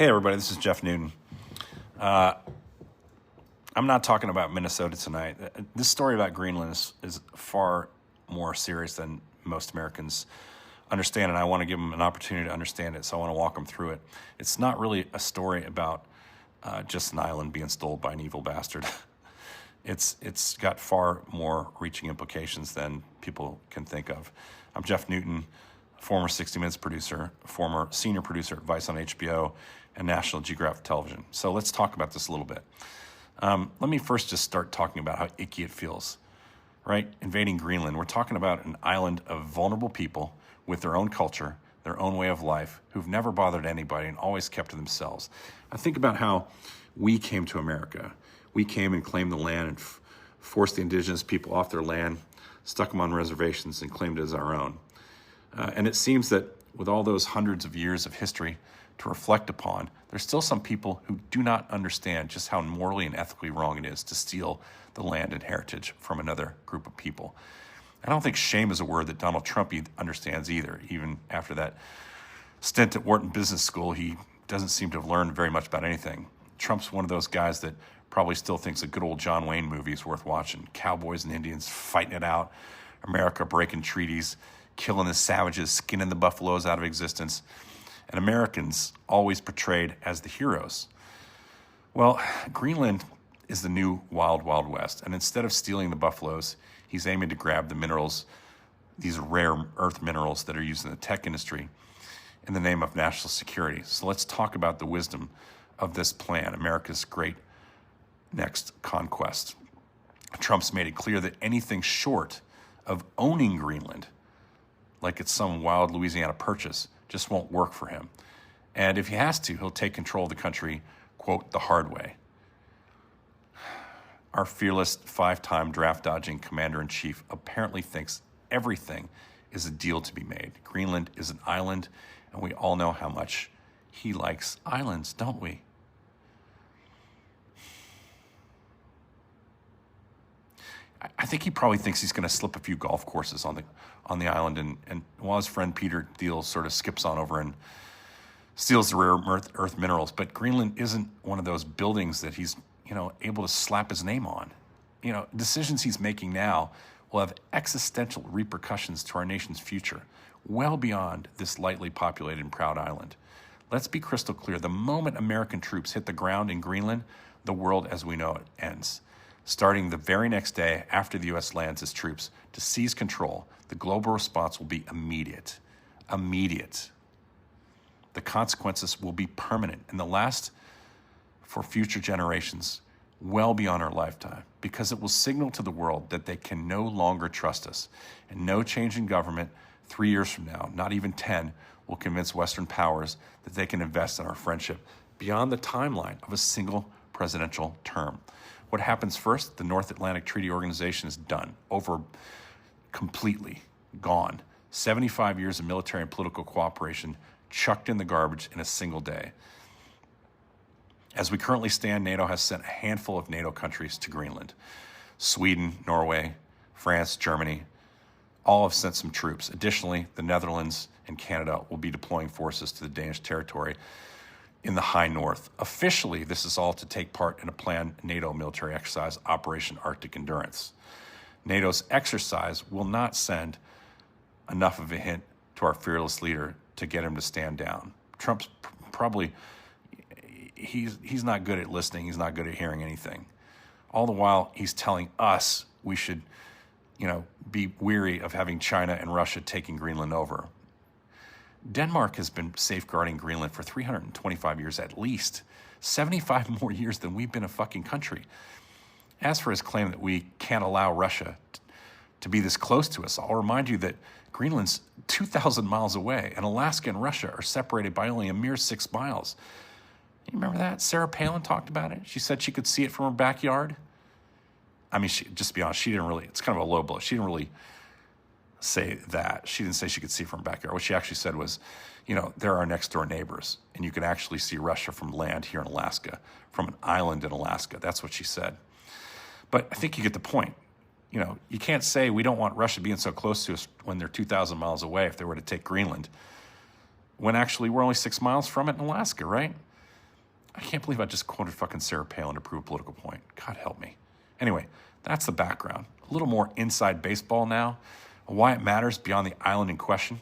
Hey everybody, this is Jeff Newton. I'm not talking about Minnesota tonight. This story about Greenland is far more serious than most Americans understand, and I want to give them an opportunity to understand it, so I want to walk them through it. It's not really a story about just an island being stolen by an evil bastard. It's got far more reaching implications than people can think of. I'm Jeff Newton, former 60 Minutes producer, former senior producer at Vice on HBO and National Geographic Television. So let's talk about this a little bit. Let me first just start talking about how icky it feels, right? Invading Greenland. We're talking about an island of vulnerable people with their own culture, their own way of life, who've never bothered anybody and always kept to themselves. I think about how we came to America. We came and claimed the land and forced the indigenous people off their land, stuck them on reservations and claimed it as our own. And it seems that with all those hundreds of years of history to reflect upon, there's still some people who do not understand just how morally and ethically wrong it is to steal the land and heritage from another group of people. I don't think shame is a word that Donald Trump understands either. Even after that stint at Wharton Business School, he doesn't seem to have learned very much about anything. Trump's one of those guys that probably still thinks a good old John Wayne movie is worth watching. Cowboys and Indians fighting it out, America breaking treaties, killing the savages, skinning the buffaloes out of existence, and Americans always portrayed as the heroes. Well, Greenland is the new wild, wild west, and instead of stealing the buffaloes, he's aiming to grab the minerals, these rare earth minerals that are used in the tech industry in the name of national security. So let's talk about the wisdom of this plan, America's great next conquest. Trump's made it clear that anything short of owning Greenland, like it's some wild Louisiana purchase, just won't work for him. And if he has to, he'll take control of the country, quote, the hard way. Our fearless, 5-time draft-dodging commander-in-chief apparently thinks everything is a deal to be made. Greenland is an island, and we all know how much he likes islands, don't we? I think he probably thinks he's going to slip a few golf courses on the island, and while his friend Peter Thiel sort of skips on over and steals the rare earth minerals. But Greenland isn't one of those buildings that he's able to slap his name on. Decisions he's making now will have existential repercussions to our nation's future, well beyond this lightly populated and proud island. Let's be crystal clear. The moment American troops hit the ground in Greenland, the world as we know it ends. Starting the very next day after the U.S. lands its troops to seize control, the global response will be immediate. Immediate. The consequences will be permanent and the last for future generations, well beyond our lifetime, because it will signal to the world that they can no longer trust us. And no change in government 3 years from now, not even 10, will convince Western powers that they can invest in our friendship beyond the timeline of a single presidential term. What happens first? The North Atlantic Treaty Organization is done, over, completely gone. 75 years of military and political cooperation chucked in the garbage in a single day. As we currently stand, NATO has sent a handful of NATO countries to Greenland. Sweden, Norway, France, Germany, all have sent some troops. Additionally, the Netherlands and Canada will be deploying forces to the Danish territory in the high north. Officially, this is all to take part in a planned NATO military exercise, Operation Arctic Endurance. NATO's exercise will not send enough of a hint to our fearless leader to get him to stand down. Trump's probably, he's not good at listening. He's not good at hearing anything. All the while, he's telling us we should, be weary of having China and Russia taking Greenland over. Denmark has been safeguarding Greenland for 325 years at least, 75 more years than we've been a fucking country. As for his claim that we can't allow Russia to be this close to us, I'll remind you that Greenland's 2,000 miles away, and Alaska and Russia are separated by only a mere 6 miles. You remember that? Sarah Palin talked about it. She said she could see it from her backyard. I mean, just to be honest, it's kind of a low blow. She didn't really say that. She didn't say she could see from backyard. What she actually said was, they're our next door neighbors, and you can actually see Russia from land here in Alaska, from an island in Alaska. That's what she said. But I think you get the point. You can't say we don't want Russia being so close to us when they're 2,000 miles away if they were to take Greenland, when actually we're only 6 miles from it in Alaska, right? I can't believe I just quoted fucking Sarah Palin to prove a political point. God help me. Anyway, that's the background. A little more inside baseball now. Why it matters beyond the island in question.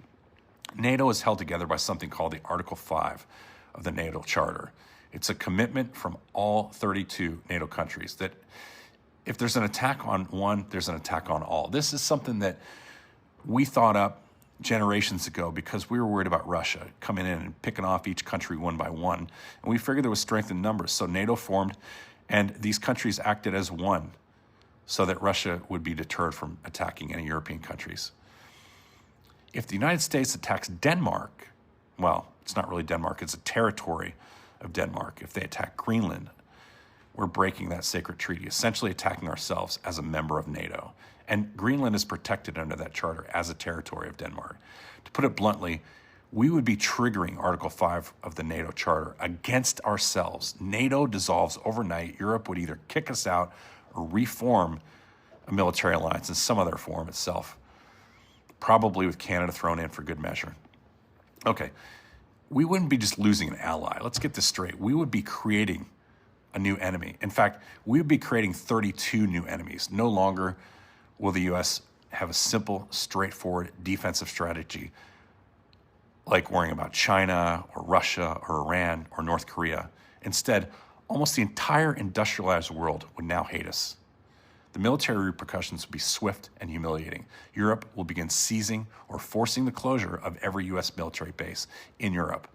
NATO is held together by something called the Article 5 of the NATO Charter. It's a commitment from all 32 NATO countries that if there's an attack on one, there's an attack on all. This is something that we thought up generations ago because we were worried about Russia coming in and picking off each country one by one. And we figured there was strength in numbers. So NATO formed, and these countries acted as one so that Russia would be deterred from attacking any European countries. If the United States attacks Denmark, well, it's not really Denmark, it's a territory of Denmark. If they attack Greenland, we're breaking that sacred treaty, essentially attacking ourselves as a member of NATO. And Greenland is protected under that charter as a territory of Denmark. To put it bluntly, we would be triggering Article 5 of the NATO Charter against ourselves. NATO dissolves overnight. Europe would either kick us out or reform a military alliance in some other form itself, probably with Canada thrown in for good measure. Okay, we wouldn't be just losing an ally. Let's get this straight. We would be creating a new enemy. In fact, we would be creating 32 new enemies. No longer will the U.S. have a simple, straightforward defensive strategy like worrying about China or Russia or Iran or North Korea. Instead, almost the entire industrialized world would now hate us. The military repercussions will be swift and humiliating. Europe will begin seizing or forcing the closure of every U.S. military base in Europe.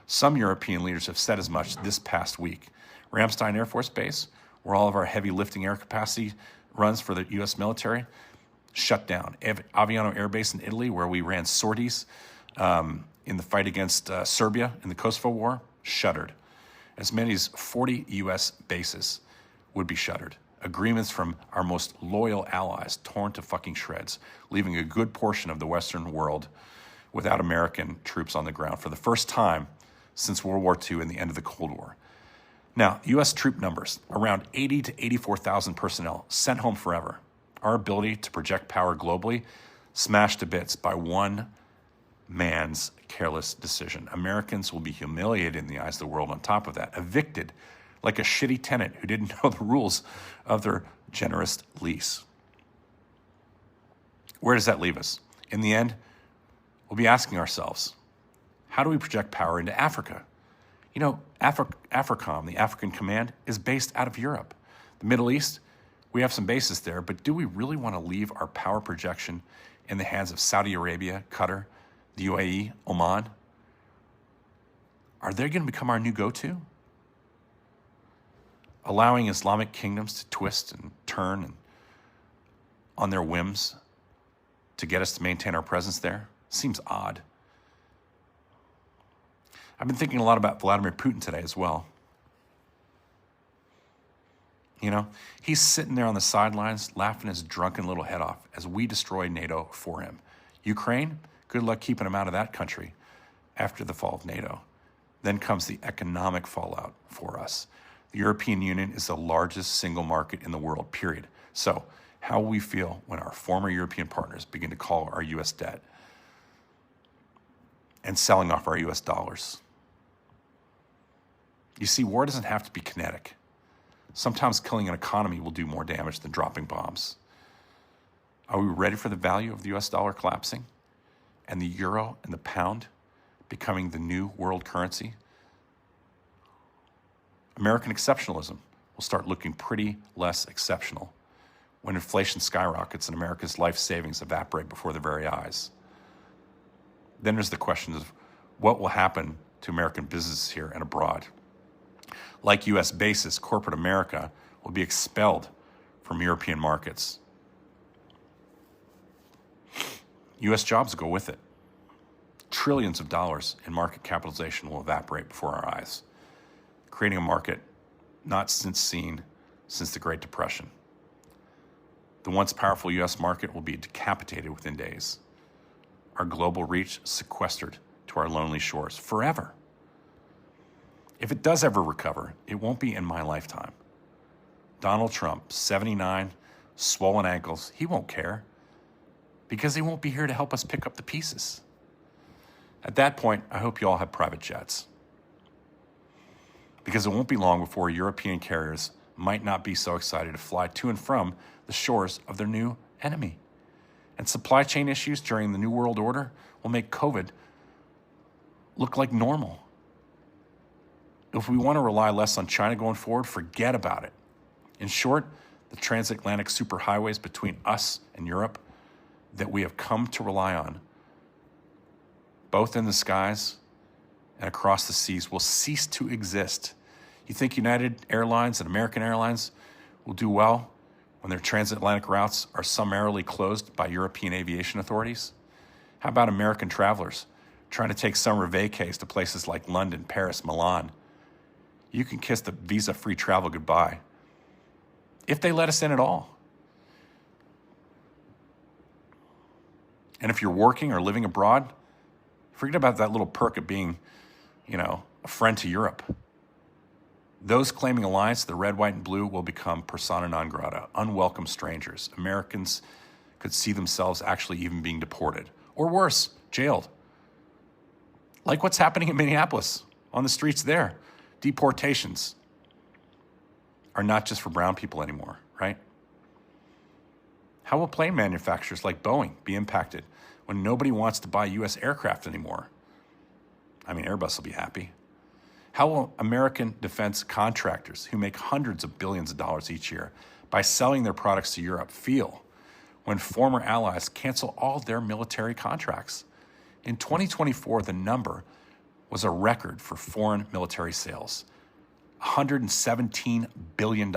Some European leaders have said as much this past week. Ramstein Air Force Base, where all of our heavy lifting air capacity runs for the U.S. military, shut down. Aviano Air Base in Italy, where we ran sorties in the fight against Serbia in the Kosovo War, shuttered. As many as 40 U.S. bases would be shuttered. Agreements from our most loyal allies torn to fucking shreds, leaving a good portion of the Western world without American troops on the ground for the first time since World War II and the end of the Cold War. Now, U.S. troop numbers, around 80 to 84,000 personnel, sent home forever. Our ability to project power globally, smashed to bits by one man's careless decision. Americans will be humiliated in the eyes of the world on top of that, evicted like a shitty tenant who didn't know the rules of their generous lease. Where does that leave us? In the end, we'll be asking ourselves, how do we project power into Africa? You know, AFRICOM, the African Command, is based out of Europe. The Middle East, we have some bases there, but do we really want to leave our power projection in the hands of Saudi Arabia, Qatar, the UAE, Oman? Are they going to become our new go-to? Allowing Islamic kingdoms to twist and turn and on their whims to get us to maintain our presence there seems odd. I've been thinking a lot about Vladimir Putin today as well. You know, he's sitting there on the sidelines laughing his drunken little head off as we destroy NATO for him. Ukraine, good luck keeping him out of that country after the fall of NATO. Then comes the economic fallout for us. The European Union is the largest single market in the world, period. So how will we feel when our former European partners begin to call our U.S. debt and selling off our U.S. dollars? You see, war doesn't have to be kinetic. Sometimes killing an economy will do more damage than dropping bombs. Are we ready for the value of the U.S. dollar collapsing and the euro and the pound becoming the new world currency? American exceptionalism will start looking pretty less exceptional when inflation skyrockets and America's life savings evaporate before their very eyes. Then there's the question of what will happen to American businesses here and abroad. Like U.S. bases, corporate America will be expelled from European markets. U.S. jobs go with it. Trillions of dollars in market capitalization will evaporate before our eyes, creating a market not seen since the Great Depression. The once powerful U.S. market will be decapitated within days. Our global reach sequestered to our lonely shores forever. If it does ever recover, it won't be in my lifetime. Donald Trump, 79, swollen ankles, he won't care because he won't be here to help us pick up the pieces. At that point, I hope you all have private jets. because it won't be long before European carriers might not be so excited to fly to and from the shores of their new enemy. And supply chain issues during the New World Order will make COVID look like normal. If we want to rely less on China going forward, forget about it. In short, the transatlantic superhighways between us and Europe that we have come to rely on, both in the skies and across the seas, will cease to exist. You think United Airlines and American Airlines will do well when their transatlantic routes are summarily closed by European aviation authorities? How about American travelers trying to take summer vacays to places like London, Paris, Milan? You can kiss the visa-free travel goodbye, if they let us in at all. And if you're working or living abroad, forget about that little perk of being, a friend to Europe. Those claiming alliance, the red, white, and blue, will become persona non grata, unwelcome strangers. Americans could see themselves actually even being deported, or worse, jailed. Like what's happening in Minneapolis, on the streets there. Deportations are not just for brown people anymore, right? How will plane manufacturers like Boeing be impacted when nobody wants to buy U.S. aircraft anymore? Airbus will be happy. How will American defense contractors who make hundreds of billions of dollars each year by selling their products to Europe feel when former allies cancel all their military contracts? In 2024, the number was a record for foreign military sales, $117 billion,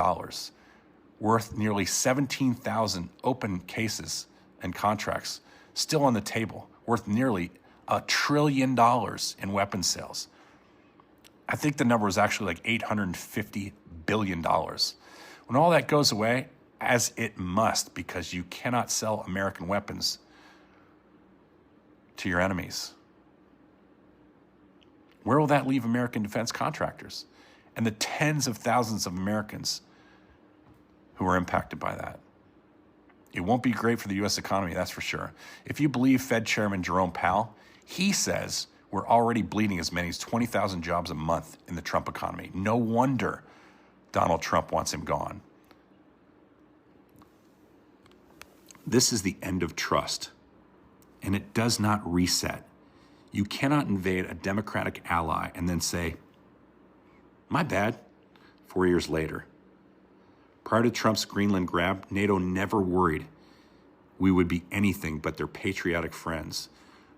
worth nearly 17,000 open cases and contracts still on the table, worth nearly $1 trillion in weapons sales. I think the number was actually like $850 billion. When all that goes away, as it must, because you cannot sell American weapons to your enemies, where will that leave American defense contractors and the tens of thousands of Americans who are impacted by that? It won't be great for the U.S. economy, that's for sure. If you believe Fed Chairman Jerome Powell, he says we're already bleeding as many as 20,000 jobs a month in the Trump economy. No wonder Donald Trump wants him gone. This is the end of trust, and it does not reset. You cannot invade a Democratic ally and then say, my bad, 4 years later. Prior to Trump's Greenland grab, NATO never worried we would be anything but their patriotic friends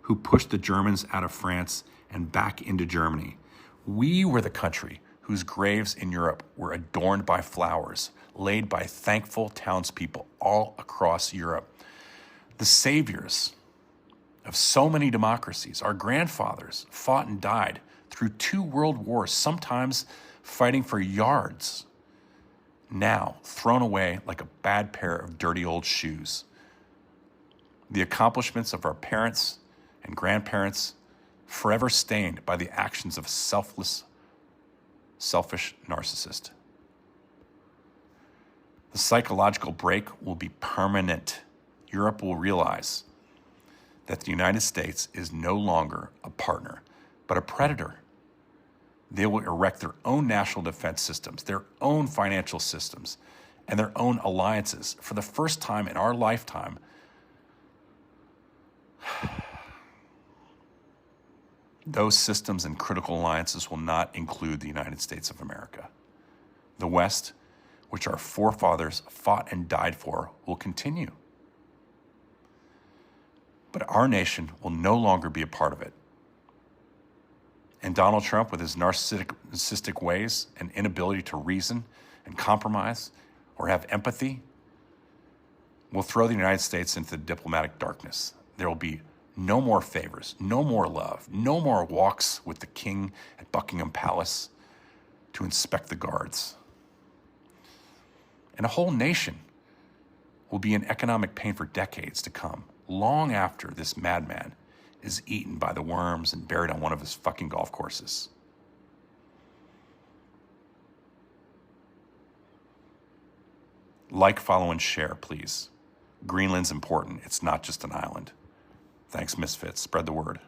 who pushed the Germans out of France and back into Germany. We were the country whose graves in Europe were adorned by flowers, laid by thankful townspeople all across Europe. The saviors of so many democracies, our grandfathers, fought and died through 2 world wars, sometimes fighting for yards, now thrown away like a bad pair of dirty old shoes. The accomplishments of our parents and grandparents, forever stained by the actions of a selfish narcissist. The psychological break will be permanent. Europe will realize that the United States is no longer a partner, but a predator. They will erect their own national defense systems, their own financial systems, and their own alliances. For the first time in our lifetime, those systems and critical alliances will not include the United States of America. The West, which our forefathers fought and died for, will continue. But our nation will no longer be a part of it. And Donald Trump, with his narcissistic ways and inability to reason and compromise or have empathy, will throw the United States into the diplomatic darkness. There will be no more favors, no more love, no more walks with the king at Buckingham Palace to inspect the guards. And a whole nation will be in economic pain for decades to come, long after this madman is eaten by the worms and buried on one of his fucking golf courses. Like, follow, and share, please. Greenland's important. It's not just an island. Thanks, Misfits. Spread the word.